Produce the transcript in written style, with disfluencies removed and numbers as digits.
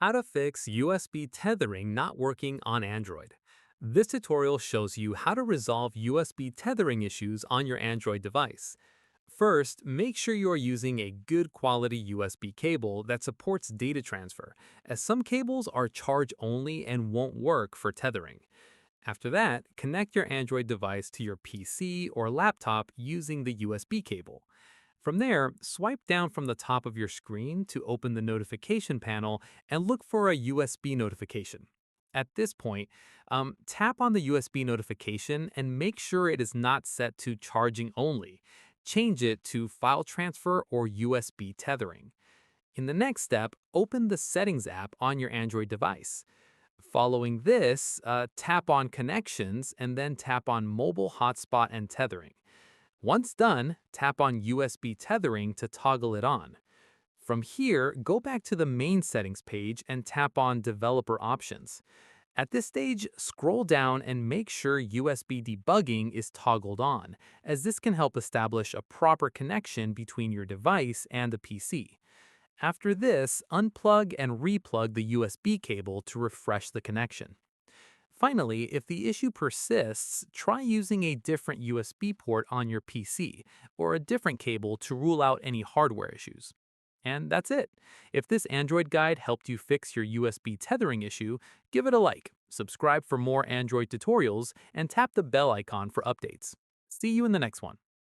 How to fix USB tethering not working on Android. This tutorial shows you how to resolve USB tethering issues on your Android device. First, make sure you are using a good quality USB cable that supports data transfer, as some cables are charge only and won't work for tethering. After that, connect your Android device to your PC or laptop using the USB cable. From there, swipe down from the top of your screen to open the notification panel and look for a USB notification. At this point, tap on the USB notification and make sure it is not set to charging only. Change it to file transfer or USB tethering. In the next step, open the Settings app on your Android device. Following this, tap on Connections and then tap on Mobile Hotspot and Tethering. Once done, tap on USB tethering to toggle it on. From here, go back to the main settings page and tap on Developer Options. At this stage, scroll down and make sure USB debugging is toggled on, as this can help establish a proper connection between your device and the PC. After this, unplug and replug the USB cable to refresh the connection. Finally, if the issue persists, try using a different USB port on your PC or a different cable to rule out any hardware issues. And that's it. If this Android guide helped you fix your USB tethering issue, give it a like, subscribe for more Android tutorials, and tap the bell icon for updates. See you in the next one.